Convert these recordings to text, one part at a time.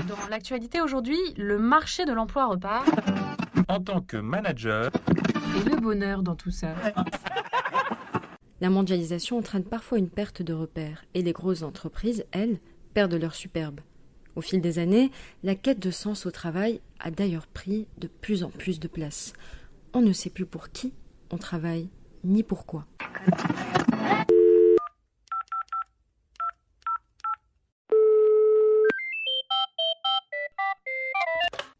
Dans l'actualité aujourd'hui, le marché de l'emploi repart. En tant que manager, Et le bonheur dans tout ça. La mondialisation entraîne parfois une perte de repères et les grosses entreprises, elles, perdent leur superbe. Au fil des années, la quête de sens au travail a d'ailleurs pris de plus en plus de place. On ne sait plus pour qui on travaille, ni pourquoi.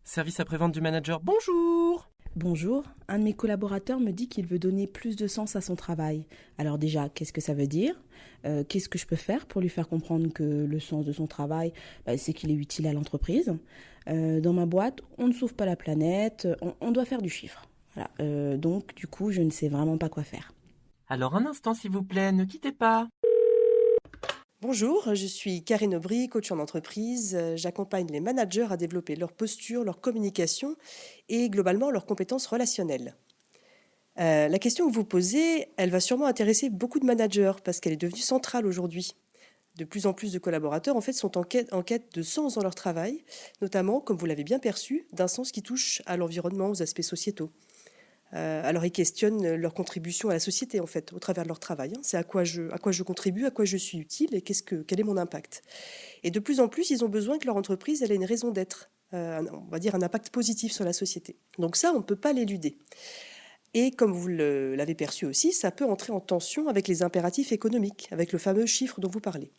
Service après-vente du manager, bonjour! Bonjour, un de mes collaborateurs me dit qu'il veut donner plus de sens à son travail. Alors déjà, qu'est-ce que ça veut dire ? Qu'est-ce que je peux faire pour lui faire comprendre que le sens de son travail, c'est qu'il est utile à l'entreprise ? Dans ma boîte, on ne sauve pas la planète, on doit faire du chiffre. Voilà. Donc du coup, je ne sais vraiment pas quoi faire. Alors un instant s'il vous plaît, ne quittez pas. Bonjour, je suis Karine Aubry, coach en entreprise. J'accompagne les managers à développer leur posture, leur communication et globalement leurs compétences relationnelles. La question que vous posez, elle va sûrement intéresser beaucoup de managers parce qu'elle est devenue centrale aujourd'hui. De plus en plus de collaborateurs en fait, sont en quête de sens dans leur travail, notamment, comme vous l'avez bien perçu, d'un sens qui touche à l'environnement, aux aspects sociétaux. Alors ils questionnent leur contribution à la société en fait, au travers de leur travail. C'est à quoi je contribue, à quoi je suis utile et quel est mon impact. Et de plus en plus, ils ont besoin que leur entreprise elle ait une raison d'être, on va dire un impact positif sur la société. Donc ça, on ne peut pas l'éluder. Et comme vous l'avez perçu aussi, ça peut entrer en tension avec les impératifs économiques, avec le fameux chiffre dont vous parlez.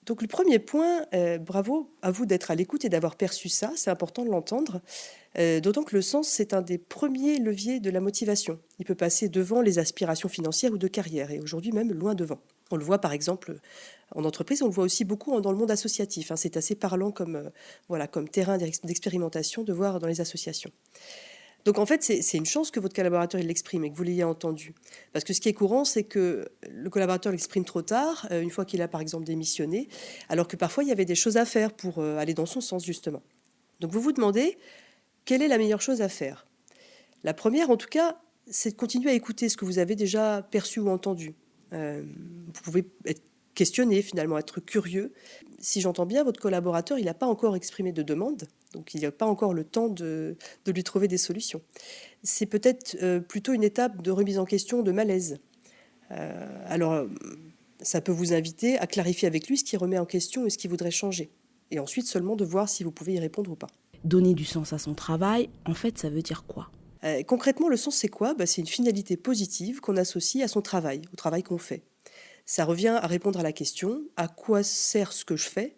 Donc le premier point, bravo à vous d'être à l'écoute et d'avoir perçu ça, c'est important de l'entendre, d'autant que le sens, c'est un des premiers leviers de la motivation. Il peut passer devant les aspirations financières ou de carrière, et aujourd'hui même loin devant. On le voit par exemple en entreprise, on le voit aussi beaucoup dans le monde associatif. C'est assez parlant comme terrain d'expérimentation de voir dans les associations. Donc en fait, c'est une chance que votre collaborateur il l'exprime et que vous l'ayez entendu. Parce que ce qui est courant, c'est que le collaborateur l'exprime trop tard, une fois qu'il a par exemple démissionné, alors que parfois il y avait des choses à faire pour aller dans son sens justement. Donc vous vous demandez, quelle est la meilleure chose à faire ? La première en tout cas, c'est de continuer à écouter ce que vous avez déjà perçu ou entendu. Vous pouvez être questionner, finalement, être curieux. Si j'entends bien, votre collaborateur, il n'a pas encore exprimé de demande, donc il n'y a pas encore le temps de lui trouver des solutions. C'est peut-être plutôt une étape de remise en question, de malaise. Alors, ça peut vous inviter à clarifier avec lui ce qui remet en question et ce qu'il voudrait changer. Et ensuite seulement de voir si vous pouvez y répondre ou pas. Donner du sens à son travail, en fait, ça veut dire quoi ? Concrètement, le sens, c'est quoi ? C'est une finalité positive qu'on associe à son travail, au travail qu'on fait. Ça revient à répondre à la question « à quoi sert ce que je fais ?»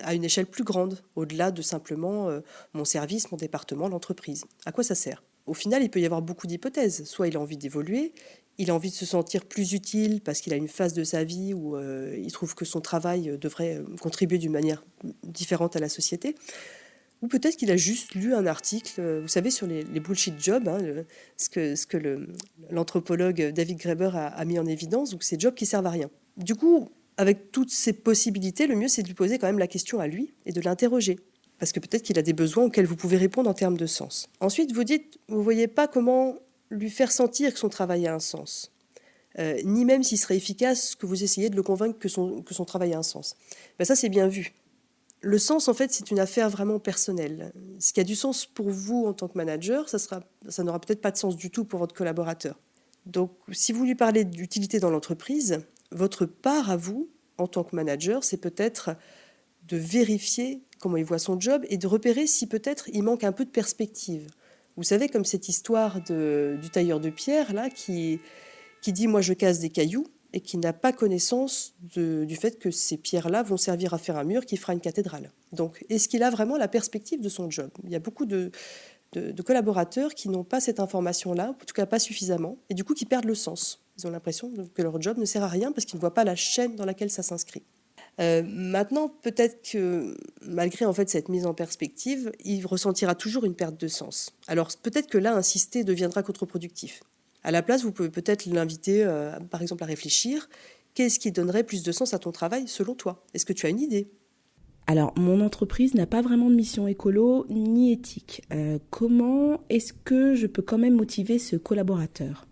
à une échelle plus grande, au-delà de simplement mon service, mon département, l'entreprise. À quoi ça sert ? Au final, il peut y avoir beaucoup d'hypothèses. Soit il a envie d'évoluer, il a envie de se sentir plus utile parce qu'il a une phase de sa vie où il trouve que son travail devrait contribuer d'une manière différente à la société. Ou peut-être qu'il a juste lu un article, vous savez, sur les bullshit jobs, ce que l'anthropologue David Graeber a mis en évidence, donc ces jobs qui servent à rien. Du coup, avec toutes ces possibilités, le mieux c'est de lui poser quand même la question à lui et de l'interroger. Parce que peut-être qu'il a des besoins auxquels vous pouvez répondre en termes de sens. Ensuite, vous dites, vous ne voyez pas comment lui faire sentir que son travail a un sens. Ni même s'il serait efficace que vous essayez de le convaincre que son travail a un sens. Ça, c'est bien vu. Le sens, en fait, c'est une affaire vraiment personnelle. Ce qui a du sens pour vous en tant que manager, ça n'aura peut-être pas de sens du tout pour votre collaborateur. Donc, si vous lui parlez d'utilité dans l'entreprise, votre part à vous, en tant que manager, c'est peut-être de vérifier comment il voit son job et de repérer si peut-être il manque un peu de perspective. Vous savez, comme cette histoire du tailleur de pierre, là, qui dit « moi, je casse des cailloux », et qui n'a pas connaissance du fait que ces pierres-là vont servir à faire un mur qui fera une cathédrale. Donc, est-ce qu'il a vraiment la perspective de son job ? Il y a beaucoup de collaborateurs qui n'ont pas cette information-là, en tout cas pas suffisamment, et du coup qui perdent le sens. Ils ont l'impression que leur job ne sert à rien parce qu'ils ne voient pas la chaîne dans laquelle ça s'inscrit. Maintenant, peut-être que malgré en fait cette mise en perspective, il ressentira toujours une perte de sens. Alors peut-être que là, insister deviendra contre-productif. À la place, vous pouvez peut-être l'inviter, par exemple, à réfléchir. Qu'est-ce qui donnerait plus de sens à ton travail, selon toi ? Est-ce que tu as une idée ? Alors, mon entreprise n'a pas vraiment de mission écolo ni éthique. Comment est-ce que je peux quand même motiver ce collaborateur ?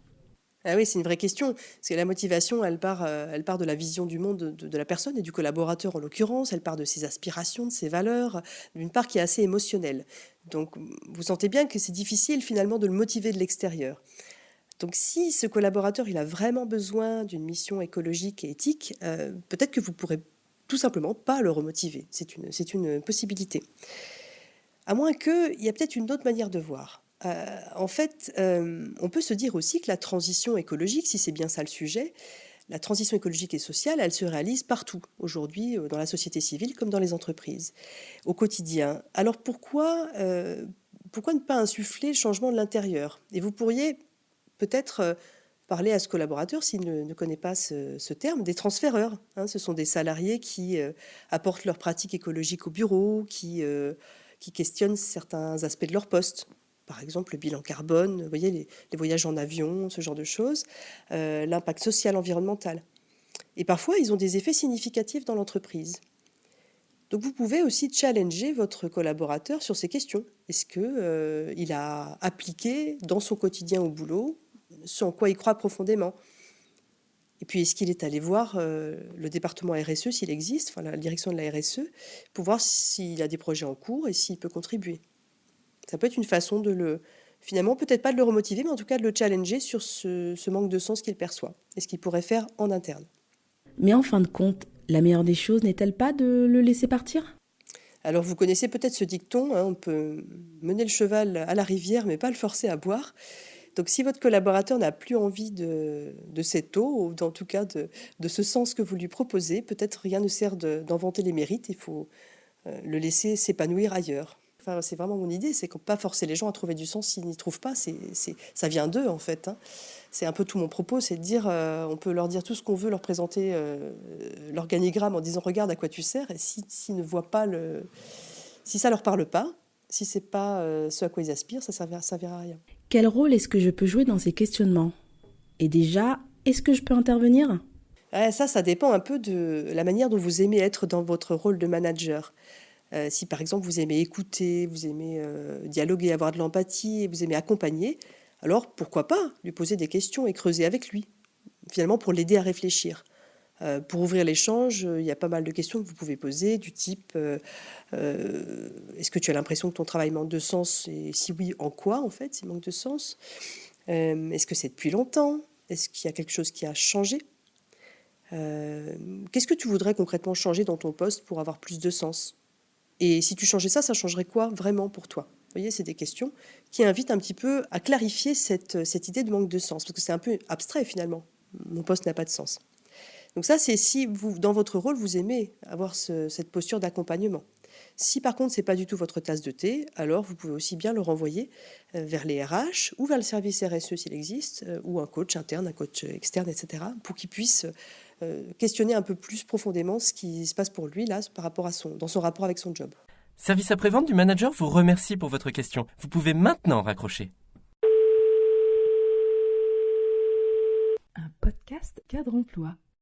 Ah oui, c'est une vraie question, parce que la motivation, elle part de la vision du monde de la personne et du collaborateur en l'occurrence, elle part de ses aspirations, de ses valeurs, d'une part qui est assez émotionnelle. Donc vous sentez bien que c'est difficile finalement de le motiver de l'extérieur. Donc si ce collaborateur il a vraiment besoin d'une mission écologique et éthique, peut-être que vous pourrez tout simplement pas le remotiver. C'est une possibilité. À moins qu'il y a peut-être une autre manière de voir. En fait, on peut se dire aussi que la transition écologique, si c'est bien ça le sujet, la transition écologique et sociale, elle se réalise partout, aujourd'hui, dans la société civile comme dans les entreprises, au quotidien. Alors pourquoi ne pas insuffler le changement de l'intérieur? Et vous pourriez peut-être parler à ce collaborateur, s'il ne connaît pas ce terme, des transféreurs. Hein. Ce sont des salariés qui apportent leurs pratiques écologiques au bureau, qui questionnent certains aspects de leur poste. Par exemple, le bilan carbone, vous voyez, les voyages en avion, ce genre de choses, l'impact social, environnemental. Et parfois, ils ont des effets significatifs dans l'entreprise. Donc, vous pouvez aussi challenger votre collaborateur sur ces questions. Est-ce qu'il a appliqué dans son quotidien au boulot ce en quoi il croit profondément? Et puis, est-ce qu'il est allé voir le département RSE, s'il existe, enfin la direction de la RSE, pour voir s'il a des projets en cours et s'il peut contribuer? Ça peut être une façon finalement, peut-être pas de le remotiver, mais en tout cas de le challenger sur ce manque de sens qu'il perçoit et ce qu'il pourrait faire en interne. Mais en fin de compte, la meilleure des choses n'est-elle pas de le laisser partir? Alors vous connaissez peut-être ce dicton, hein, on peut mener le cheval à la rivière, mais pas le forcer à boire. Donc si votre collaborateur n'a plus envie de cette eau, ou en tout cas de ce sens que vous lui proposez, peut-être rien ne sert d'inventer les mérites, il faut le laisser s'épanouir ailleurs. Enfin, c'est vraiment mon idée, c'est qu'on pas forcer les gens à trouver du sens s'ils n'y trouvent pas, ça vient d'eux en fait. Hein. C'est un peu tout mon propos, c'est de dire, on peut leur dire tout ce qu'on veut, leur présenter l'organigramme en disant regarde à quoi tu sers, et s'ils ne voient pas si ça leur parle pas, si c'est pas ce à quoi ils aspirent, ça servira à rien. Quel rôle est-ce que je peux jouer dans ces questionnements? Et déjà, est-ce que je peux intervenir? Ça dépend un peu de la manière dont vous aimez être dans votre rôle de manager. Si par exemple vous aimez écouter, vous aimez dialoguer, avoir de l'empathie, et vous aimez accompagner, alors pourquoi pas lui poser des questions et creuser avec lui, finalement pour l'aider à réfléchir. Pour ouvrir l'échange, il y a pas mal de questions que vous pouvez poser, du type est-ce que tu as l'impression que ton travail manque de sens? Et si oui, en quoi en fait il manque de sens? Est-ce que c'est depuis longtemps? Est-ce qu'il y a quelque chose qui a changé? Qu'est-ce que tu voudrais concrètement changer dans ton poste pour avoir plus de sens? Et si tu changeais ça changerait quoi vraiment pour toi? Vous voyez, c'est des questions qui invitent un petit peu à clarifier cette idée de manque de sens, parce que c'est un peu abstrait finalement. Mon poste n'a pas de sens. Donc ça, c'est si vous, dans votre rôle, vous aimez avoir cette posture d'accompagnement. Si par contre, c'est pas du tout votre tasse de thé, alors vous pouvez aussi bien le renvoyer vers les RH ou vers le service RSE s'il existe, ou un coach interne, un coach externe, etc., pour qu'il puisse questionner un peu plus profondément ce qui se passe pour lui là, dans son rapport avec son job. Service après-vente du manager vous remercie pour votre question. Vous pouvez maintenant raccrocher. Un podcast Cadre Emploi.